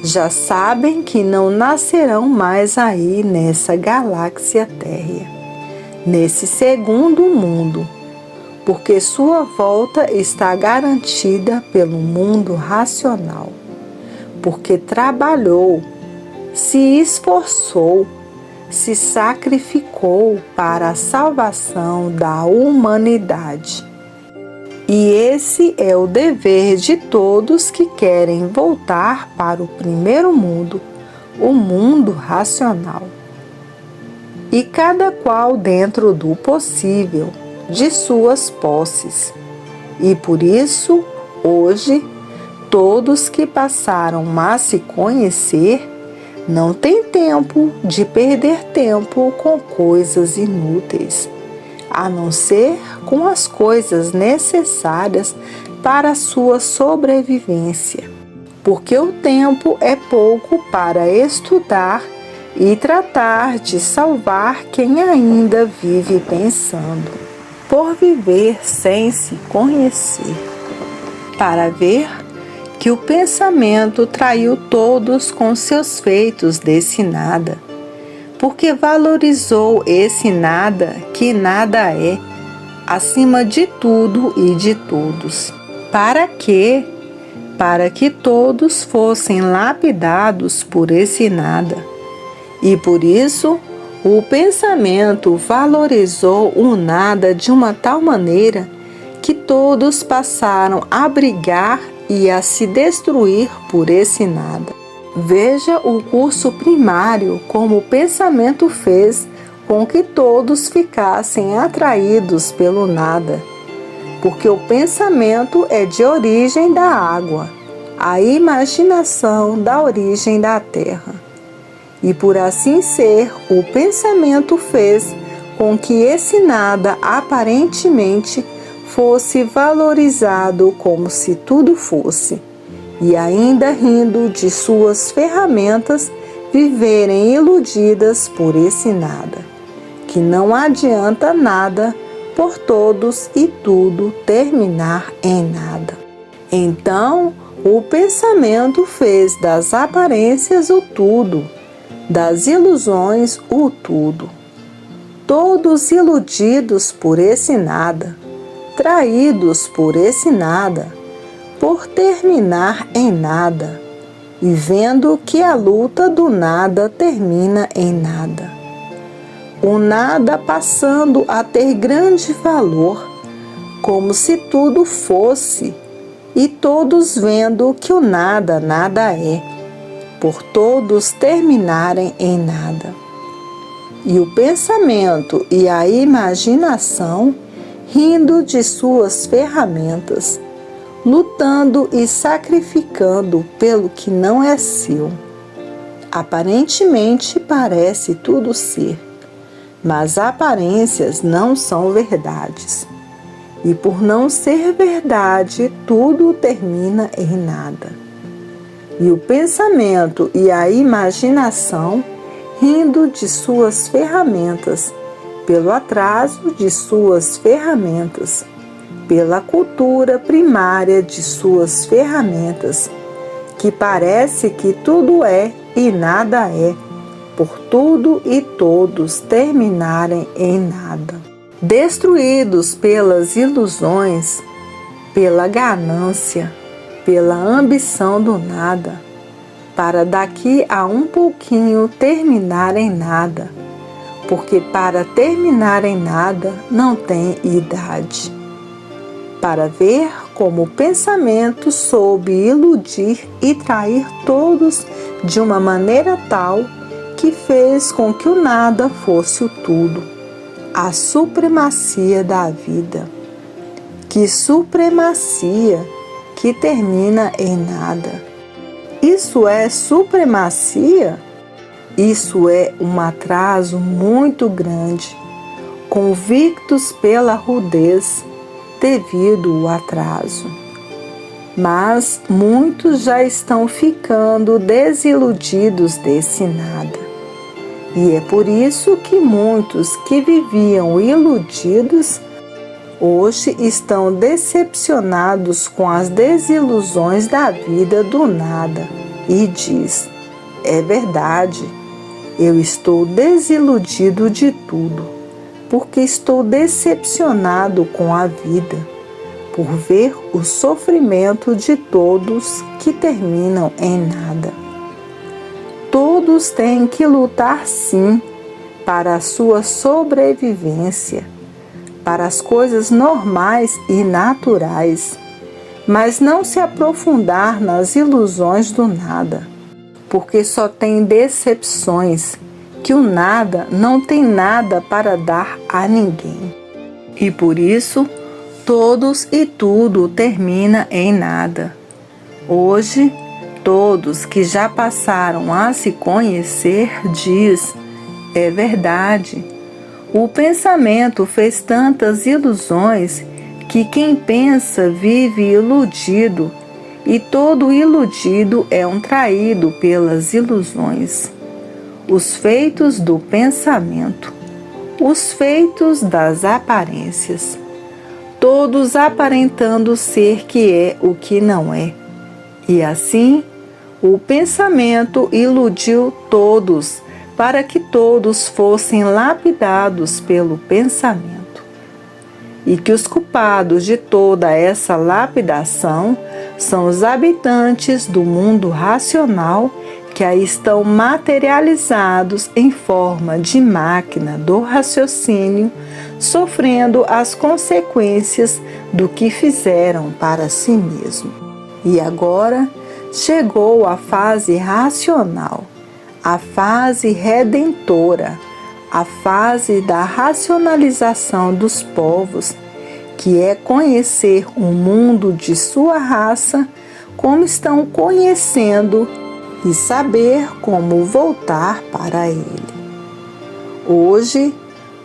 Já sabem que não nascerão mais aí nessa galáxia térrea, nesse segundo mundo, porque sua volta está garantida pelo mundo racional, porque trabalhou, se esforçou, se sacrificou para a salvação da humanidade. E esse é o dever de todos que querem voltar para o primeiro mundo, o mundo racional. E cada qual dentro do possível, de suas posses. E por isso, hoje, todos que passaram a se conhecer, não têm tempo de perder tempo com coisas inúteis, a não ser com as coisas necessárias para a sua sobrevivência, porque o tempo é pouco para estudar e tratar de salvar quem ainda vive pensando, por viver sem se conhecer, para ver que o pensamento traiu todos com seus feitos desse nada, porque valorizou esse nada que nada é, acima de tudo e de todos. Para quê? Para que todos fossem lapidados por esse nada. E por isso, o pensamento valorizou o nada de uma tal maneira que todos passaram a brigar e a se destruir por esse nada. Veja o curso primário como o pensamento fez com que todos ficassem atraídos pelo nada, porque o pensamento é de origem da água, a imaginação da origem da terra. E por assim ser, o pensamento fez com que esse nada aparentemente fosse valorizado como se tudo fosse, e ainda rindo de suas ferramentas, viverem iludidas por esse nada, que não adianta nada por todos e tudo terminar em nada. Então, o pensamento fez das aparências o tudo, das ilusões o tudo. Todos iludidos por esse nada, traídos por esse nada, por terminar em nada, e vendo que a luta do nada termina em nada. o nada passando a ter grande valor, como se tudo fosse, e todos vendo que o nada nada é, por todos terminarem em nada. E o pensamento e a imaginação, rindo de suas ferramentas, lutando e sacrificando pelo que não é seu. Aparentemente parece tudo ser, mas aparências não são verdades. E por não ser verdade, tudo termina em nada. E o pensamento e a imaginação, rindo de suas ferramentas, pelo atraso de suas ferramentas, pela cultura primária de suas ferramentas, que parece que tudo é e nada é, por tudo e todos terminarem em nada. Destruídos pelas ilusões, pela ganância, pela ambição do nada, para daqui a um pouquinho terminar em nada, porque para terminar em nada não tem idade. Para ver como o pensamento soube iludir e trair todos de uma maneira tal que fez com que o nada fosse o tudo, a supremacia da vida. Que supremacia que termina em nada. Isso é supremacia? Isso é um atraso muito grande, convictos pela rudez devido ao atraso. Mas muitos já estão ficando desiludidos desse nada. E é por isso que muitos que viviam iludidos hoje estão decepcionados com as desilusões da vida do nada e diz: é verdade, eu estou desiludido de tudo, porque estou decepcionado com a vida, por ver o sofrimento de todos que terminam em nada. Todos têm que lutar sim para a sua sobrevivência, para as coisas normais e naturais, mas não se aprofundar nas ilusões do nada, porque só tem decepções, que o nada não tem nada para dar a ninguém. E por isso, todos e tudo termina em nada. Hoje, todos que já passaram a se conhecer diz: é verdade. O pensamento fez tantas ilusões que quem pensa vive iludido, e todo iludido é um traído pelas ilusões. Os feitos do pensamento, os feitos das aparências, todos aparentando ser que é o que não é. E assim, o pensamento iludiu todos, para que todos fossem lapidados pelo pensamento. E que os culpados de toda essa lapidação são os habitantes do mundo racional, que aí estão materializados em forma de máquina do raciocínio, sofrendo as consequências do que fizeram para si mesmo. E agora chegou a fase racional, a fase redentora, a fase da racionalização dos povos, que é conhecer o mundo de sua raça como estão conhecendo e saber como voltar para ele. Hoje,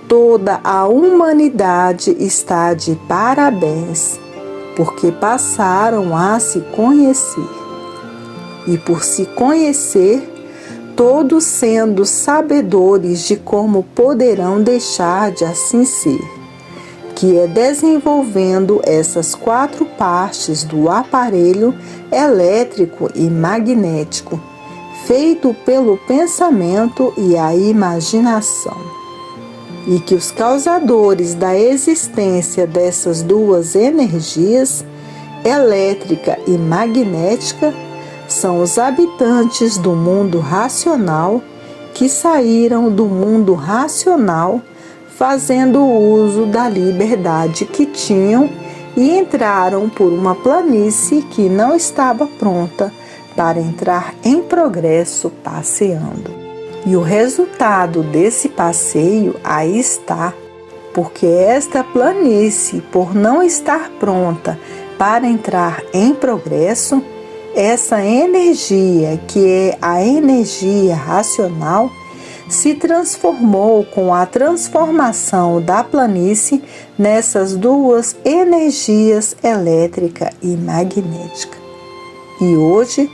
toda a humanidade está de parabéns, porque passaram a se conhecer. E por se conhecer, todos sendo sabedores de como poderão deixar de assim ser, que é desenvolvendo essas 4 partes do aparelho elétrico e magnético, feito pelo pensamento e a imaginação. E que os causadores da existência dessas 2 energias, elétrica e magnética, são os habitantes do mundo racional, que saíram do mundo racional, fazendo uso da liberdade que tinham e entraram por uma planície que não estava pronta para entrar em progresso passeando. E o resultado desse passeio aí está, porque esta planície, por não estar pronta para entrar em progresso, essa energia, que é a energia racional, se transformou com a transformação da planície nessas duas energias elétrica e magnética. E hoje,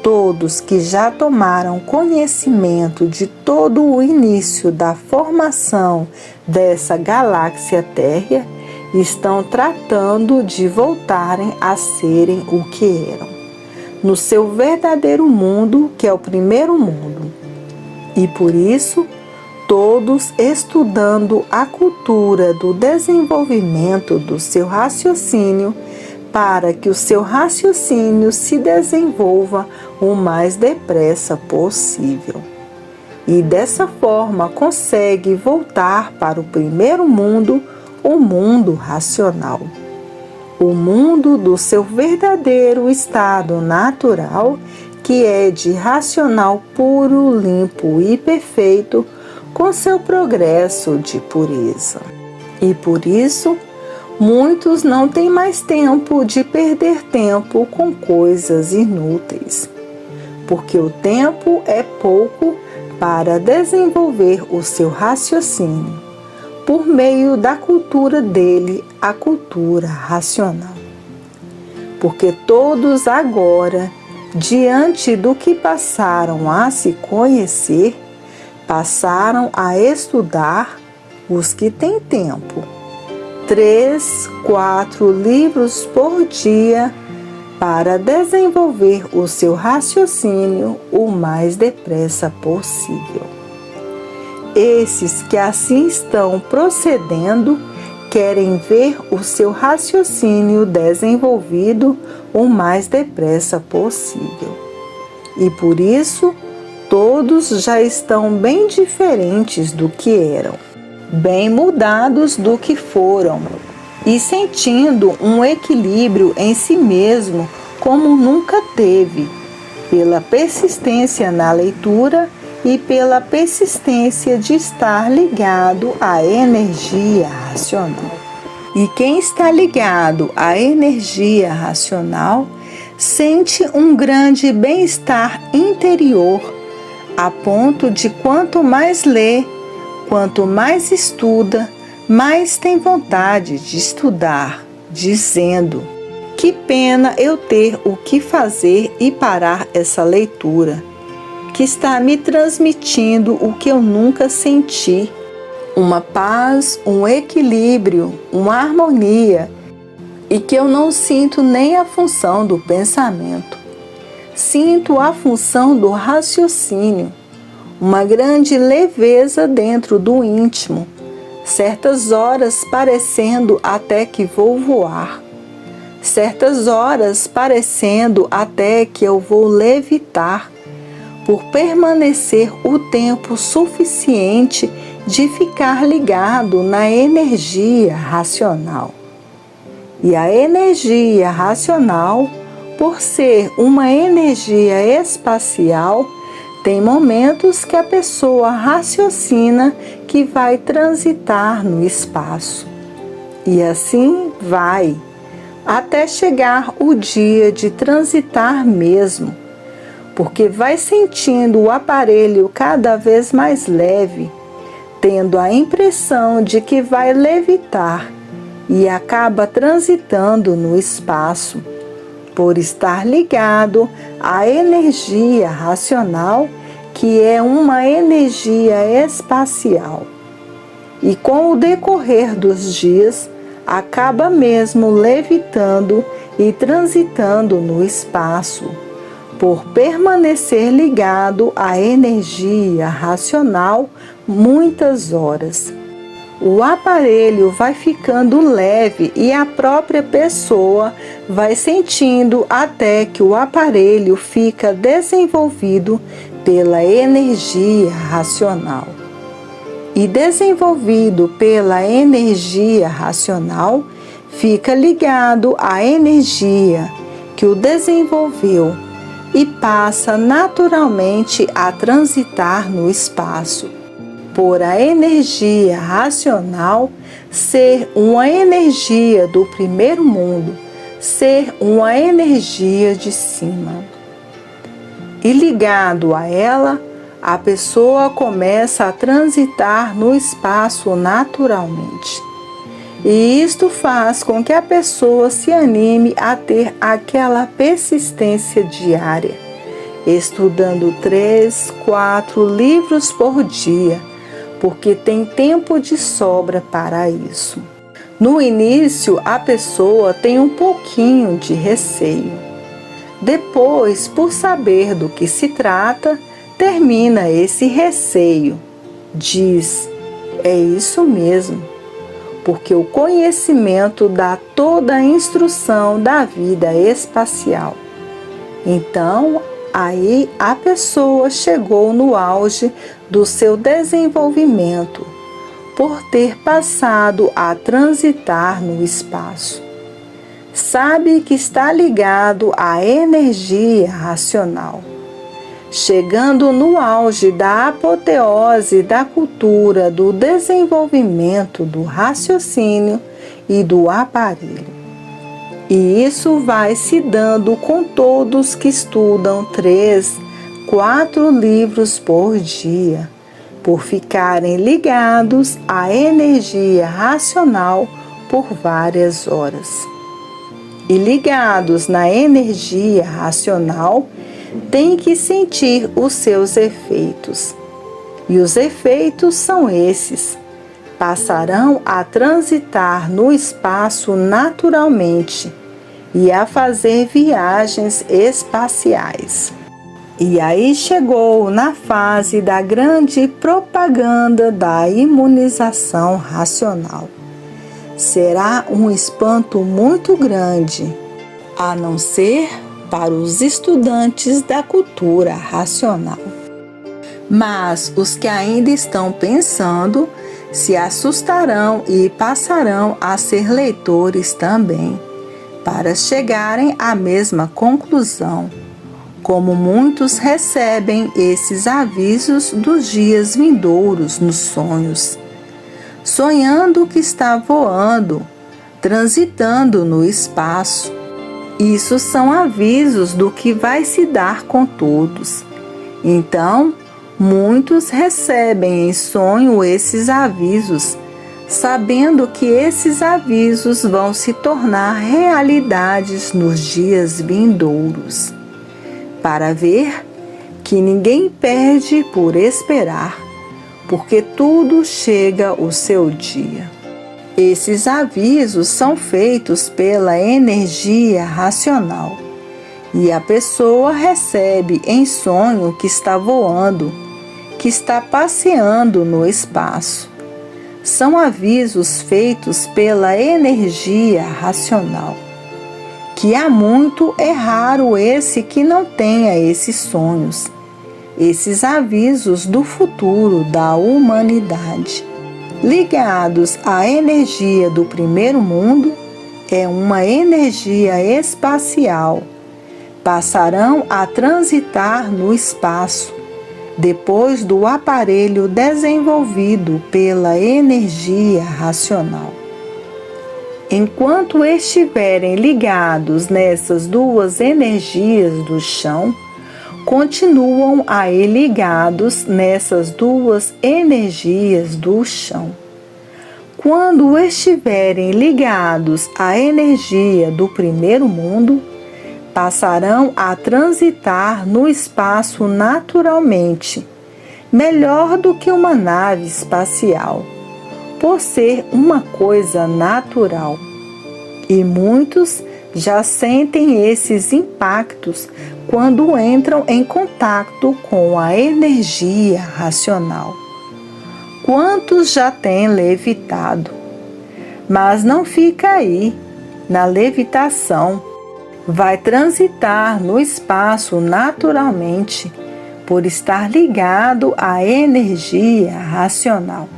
todos que já tomaram conhecimento de todo o início da formação dessa galáxia térrea estão tratando de voltarem a serem o que eram, no seu verdadeiro mundo, que é o primeiro mundo. E por isso, todos estudando a cultura do desenvolvimento do seu raciocínio, para que o seu raciocínio se desenvolva o mais depressa possível. E dessa forma consegue voltar para o primeiro mundo, o mundo racional. O mundo do seu verdadeiro estado natural, que é de racional puro, limpo e perfeito, com seu progresso de pureza. E por isso, muitos não têm mais tempo de perder tempo com coisas inúteis, porque o tempo é pouco para desenvolver o seu raciocínio, por meio da cultura dele, a cultura racional. Porque todos agora, diante do que passaram a se conhecer, passaram a estudar, os que têm tempo, 3, 4 livros por dia, para desenvolver o seu raciocínio o mais depressa possível. Esses que assim estão procedendo querem ver o seu raciocínio desenvolvido o mais depressa possível. E por isso, todos já estão bem diferentes do que eram, bem mudados do que foram, e sentindo um equilíbrio em si mesmo como nunca teve, pela persistência na leitura e pela persistência de estar ligado à energia racional. E quem está ligado à energia racional sente um grande bem-estar interior, a ponto de quanto mais lê, quanto mais estuda, mais tem vontade de estudar, dizendo: que pena eu ter o que fazer e parar essa leitura, que está me transmitindo o que eu nunca senti, uma paz, um equilíbrio, uma harmonia, e que eu não sinto nem a função do pensamento. Sinto a função do raciocínio, uma grande leveza dentro do íntimo, certas horas parecendo até que vou voar, certas horas parecendo até que eu vou levitar, por permanecer o tempo suficiente de ficar ligado na energia racional. E a energia racional, por ser uma energia espacial, tem momentos que a pessoa raciocina que vai transitar no espaço. E assim vai, até chegar o dia de transitar mesmo, porque vai sentindo o aparelho cada vez mais leve, tendo a impressão de que vai levitar e acaba transitando no espaço, por estar ligado à energia racional, que é uma energia espacial. E com o decorrer dos dias, acaba mesmo levitando e transitando no espaço, por permanecer ligado à energia racional muitas horas. O aparelho vai ficando leve e a própria pessoa vai sentindo até que o aparelho fica desenvolvido pela energia racional. E desenvolvido pela energia racional, fica ligado à energia que o desenvolveu e passa naturalmente a transitar no espaço, por a energia racional ser uma energia do primeiro mundo, ser uma energia de cima. E ligado a ela, a pessoa começa a transitar no espaço naturalmente. E isto faz com que a pessoa se anime a ter aquela persistência diária, estudando 3, 4 livros por dia, porque tem tempo de sobra para isso. No início, a pessoa tem um pouquinho de receio. Depois, por saber do que se trata, termina esse receio. Diz: é isso mesmo, porque o conhecimento dá toda a instrução da vida espacial. Então, aí a pessoa chegou no auge do seu desenvolvimento, por ter passado a transitar no espaço. Sabe que está ligado à energia racional. Chegando no auge da apoteose da cultura do desenvolvimento do raciocínio e do aparelho. E isso vai se dando com todos que estudam 3, 4 livros por dia, por ficarem ligados à energia racional por várias horas. E ligados na energia racional, tem que sentir os seus efeitos. E os efeitos são esses: passarão a transitar no espaço naturalmente e a fazer viagens espaciais. E aí chegou na fase da grande propaganda da imunização racional. Será um espanto muito grande, a não ser para os estudantes da cultura racional. Mas os que ainda estão pensando se assustarão e passarão a ser leitores também, para chegarem à mesma conclusão, como muitos recebem esses avisos dos dias vindouros nos sonhos, sonhando que está voando, transitando no espaço. Isso são avisos do que vai se dar com todos. Então, muitos recebem em sonho esses avisos, sabendo que esses avisos vão se tornar realidades nos dias vindouros. Para ver que ninguém perde por esperar, porque tudo chega o seu dia. Esses avisos são feitos pela energia racional e a pessoa recebe em sonho que está voando, que está passeando no espaço. São avisos feitos pela energia racional. Que há muito é raro esse que não tenha esses sonhos, esses avisos do futuro da humanidade. Ligados à energia do primeiro mundo, é uma energia espacial. Passarão a transitar no espaço, depois do aparelho desenvolvido pela energia racional. Enquanto estiverem ligados nessas duas energias do chão, continuam aí ligados nessas duas energias do chão. Quando estiverem ligados à energia do primeiro mundo, passarão a transitar no espaço naturalmente, melhor do que uma nave espacial, por ser uma coisa natural. E muitos já sentem esses impactos quando entram em contato com a energia racional. Quantos já têm levitado? Mas não fica aí, na levitação. Vai transitar no espaço naturalmente, por estar ligado à energia racional.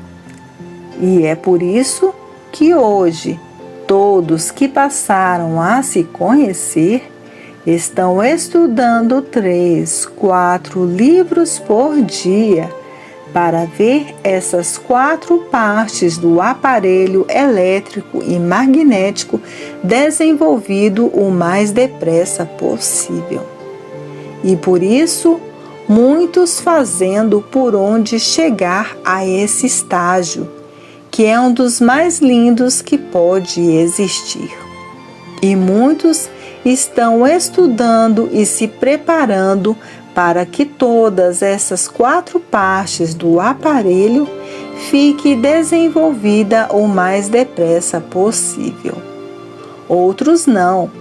E é por isso que hoje todos que passaram a se conhecer estão estudando 3, 4 livros por dia para ver essas 4 partes do aparelho elétrico e magnético desenvolvido o mais depressa possível. E por isso, muitos fazendo por onde chegar a esse estágio, que é um dos mais lindos que pode existir. E muitos estão estudando e se preparando para que todas essas 4 partes do aparelho fique desenvolvida o mais depressa possível. Outros não,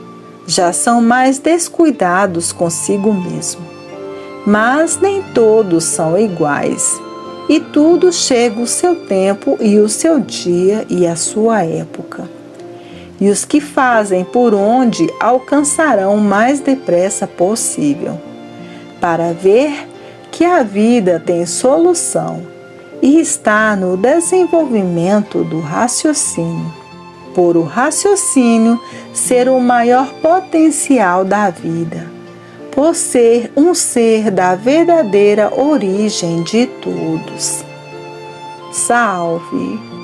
já são mais descuidados consigo mesmo. Mas nem todos são iguais, e tudo chega o seu tempo e o seu dia e a sua época. E os que fazem por onde alcançarão o mais depressa possível, para ver que a vida tem solução e está no desenvolvimento do raciocínio, por o raciocínio ser o maior potencial da vida, por ser um ser da verdadeira origem de todos. Salve!